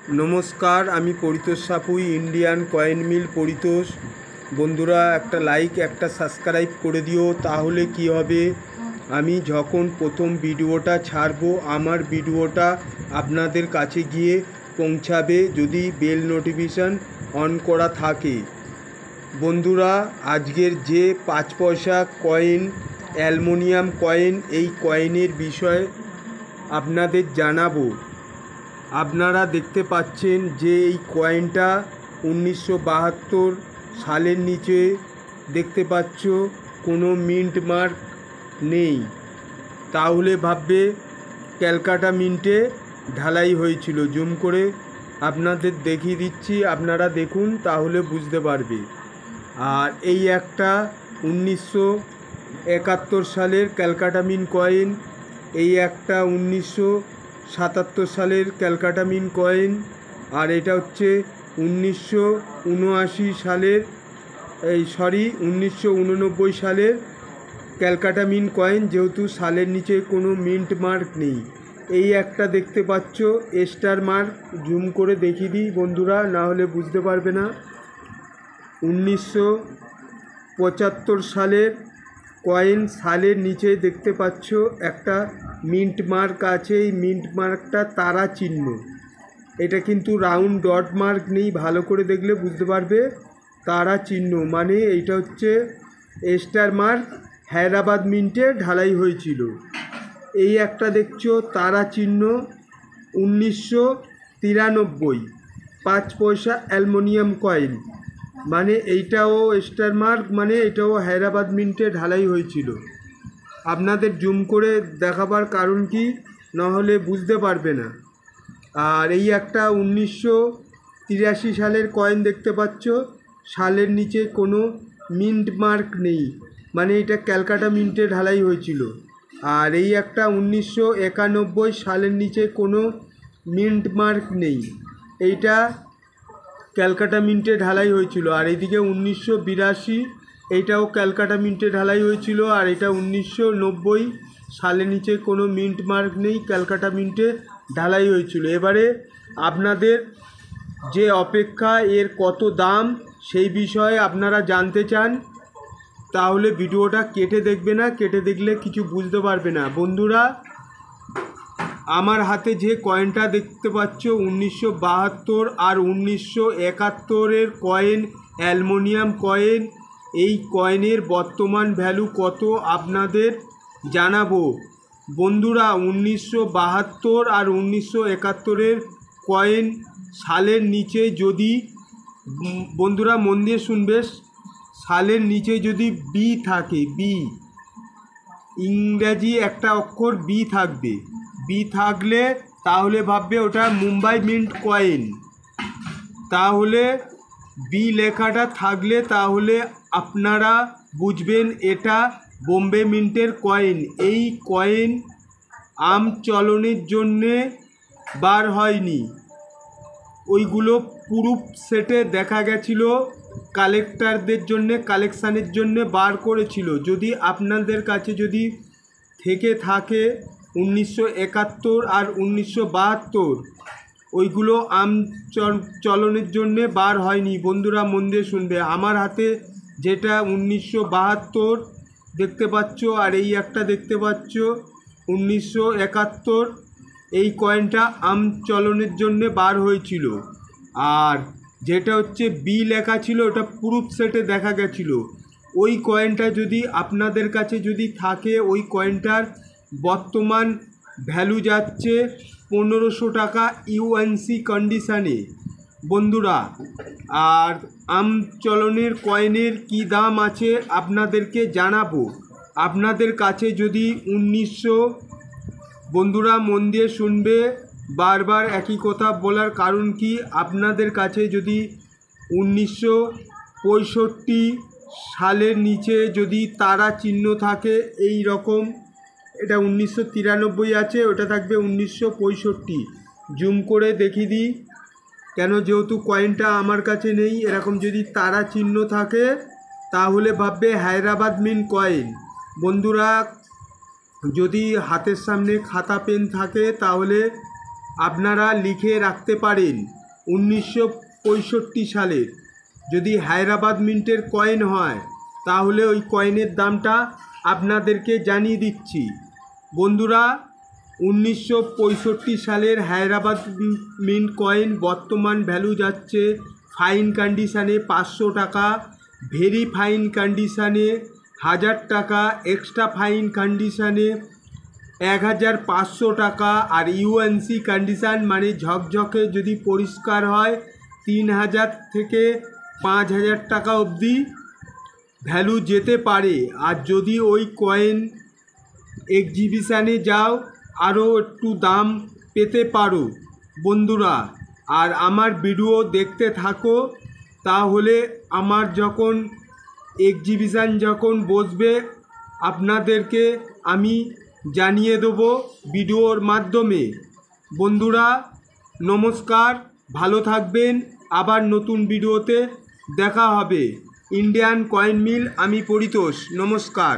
नमस्कार आमी परितोष सापुई इंडियन कয়েন मिल परितोष बंधुरा एक लाइक एक सबस्क्राइब कर दिओ ताहले कि होबे आमी जखन प्रथम भिडियोटा छाड़बो आमार भिडियोटा आपनादेर काछे गिये पौंछाबे यदि बेल नोटिफिकेशन अन करा थाके। बंधुरा आजकेर जे 5 पयसा कয়েন অ্যালুমিনিয়াম कয়েন এই কয়েনের বিষয়ে आपनादेर जानाबो। আপনারা দেখতে পাচ্ছেন যে এই কয়েনটা 1972 সালের নিচে দেখতে পাচ্ছ কোনো মিন্ট মার্ক নেই, তাহলে ভাববে ক্যালকাটা মিন্টে ঢালাই হয়েছিল। জুম করে আপনাদের দেখিয়ে দিচ্ছি, আপনারা দেখুন তাহলে বুঝতে পারবে। আর এই একটা 1971 সালের ক্যালকাটা মিন্ট কয়েন, এই একটা 1977 সালের ক্যালকাটা মিন্ট কয়েন, আর এটা হচ্ছে 1979 সালের 1989 সালের ক্যালকাটা মিন্ট কয়েন, যেহেতু সালের নিচে কোনো মিন্ট মার্ক নেই। এই একটা দেখতে পাচ্ছ স্টার মার্ক, জুম করে দেখিয়ে দিই বন্ধুরা, না হলে বুঝতে পারবে না। 1975 সালের কয়েন, সালের নিচে দেখতে পাচ্ছ একটা মিন্ট মার্ক আছে। এই মিন্ট মার্কটা তারা চিহ্ন, এটা কিন্তু রাউন্ড ডট মার্ক নেই, ভালো করে দেখলে বুঝতে পারবে তারা চিহ্ন, মানে এইটা হচ্ছে স্টার মার্ক, হায়দ্রাবাদ মিন্টে ঢালাই হয়েছিল। এই একটা দেখছো তারা চিহ্ন 1993 5 পয়সা অ্যালুমিনিয়াম কয়েন, মানে এইটাও স্টার মার্ক, মানে এটাও হায়দ্রাবাদ মিন্টে ঢালাই হয়েছিল। আপনাদের জুম করে দেখাবার কারণ কি, না হলে বুঝতে পারবে না। আর এই একটা 1983 সালের কয়েন দেখতে পাচ্ছ, সালের নিচে কোনো মিন্ট মার্ক নেই, মানে এটা ক্যালকাটা মিন্টে ঢালাই হয়েছিল। আর এই একটা 1991 সালের নিচে কোনো মিন্ট মার্ক নেই, এইটা ক্যালকাটা মিন্টে ঢালাই হয়েছিল। আর এইদিকে 1982, এইটাও ক্যালকাটা মিন্টে ঢালাই হয়েছিল। আর এটা 1990 সালের নিচে কোনো মিন্ট মার্ক নেই, ক্যালকাটা মিন্টে ঢালাই হয়েছিল। এবারে আপনাদের যে অপেক্ষা, এর কত দাম সেই বিষয়ে আপনারা জানতে চান, তাহলে ভিডিওটা কেটে দেখবে না, কেটে দেখলে কিছু বুঝতে পারবে না। বন্ধুরা, আমার হাতে যে কয়েনটা দেখতে পাচ্ছ 1972 আর 1971 কয়েন, অ্যালুমিনিয়াম কয়েন, এই কয়েনের বর্তমান ভ্যালু কত আপনাদের জানাবো। বন্ধুরা, 1972 আর 1971 কয়েন সালের নিচে যদি, বন্ধুরা মন দিয়ে শুনবে, সালের নিচে যদি বি থাকে, বি ইংরাজি একটা অক্ষর বি থাকবে, বি থাকলে তাহলে ভাববে ওটা মুম্বাই মিন্ট কয়েন। তাহলে বি লেখাটা থাকলে তাহলে আপনারা বুঝবেন এটা বোম্বে মিন্টের কয়েন। এই কয়েন আম চলনের জন্যে বার হয়নি, ওইগুলো প্রুফ সেটে দেখা গেছিলো, কালেক্টরদের জন্যে, কালেকশানের জন্যে বার করেছিল। যদি আপনাদের কাছে যদি থেকে থাকে 1971 আর 1972, ওইগুলো আম চলনের জন্যে বার হয়নি। বন্ধুরা মন দিয়ে শুনবে, আমার হাতে যেটা 1972 দেখতে পাচ্ছ, আর এই একটা দেখতে পাচ্ছ 1971, এই কয়েনটা আম চলনের জন্যে বার হয়েছিল। আর যেটা হচ্ছে বি লেখা ছিল, ওটা প্রুফ সেটে দেখা গেছিলো। ওই কয়েনটা যদি আপনাদের কাছে যদি থাকে, ওই কয়েনটার বর্তমান ভ্যালু যাচ্ছে 1500 টাকা ইউএনসি কন্ডিশানে। বন্ধুরা, আর আম চলনের কয়েনের কি দাম আছে আপনাদেরকে জানাবো। আপনাদের কাছে যদি 1900, বন্ধুরা মন দিয়ে শুনবে, বারবার একই কথা বলার কারণ কি, আপনাদের কাছে যদি 1965 সালের নিচে যদি তারা চিহ্ন থাকে এই রকম, এটা 1993 আছে, ওটা থাকবে 1965। জুম করে দেখিয়ে দিই, কেন যেহেতু কয়েনটা আমার কাছে নেই, এরকম যদি তারা চিহ্ন থাকে তাহলে ভাববে হায়দ্রাবাদ মিন্ট কয়েন। বন্ধুরা, যদি হাতের সামনে খাতা পেন থাকে তাহলে আপনারা লিখে রাখতে পারেন 1965 সালের। যদি হায়দ্রাবাদ মিন্টের কয়েন হয় তাহলে ওই কয়েনের দামটা আপনাদেরকে জানিয়ে দিচ্ছি। বন্ধুরা, 1965 সালের হায়দ্রাবাদ মিন্ট কয়েন বর্তমান ভ্যালু যাচ্ছে ফাইন কন্ডিশানে 500 টাকা, ভেরি ফাইন কন্ডিশানে 1000 টাকা, এক্সট্রা ফাইন কন্ডিশানে 1500 টাকা, আর ইউএনসি কন্ডিশান মানে ঝকঝকে যদি পরিষ্কার হয় 3000 থেকে 5000 টাকা অবধি ভ্যালু যেতে পারে। আর যদি ওই কয়েন এক্সিবিশানে যাও আরও একটু দাম পেতে পারো বন্ধুরা। আর আমার ভিডিও দেখতে থাকো, তাহলে আমার যখন এক্সিবিশান যখন বসবে আপনাদেরকে আমি জানিয়ে দেবো ভিডিওর মাধ্যমে। বন্ধুরা নমস্কার, ভালো থাকবেন, আবার নতুন ভিডিওতে দেখা হবে। ইন্ডিয়ান কয়েন মিল, আমি পরিতোষ, নমস্কার।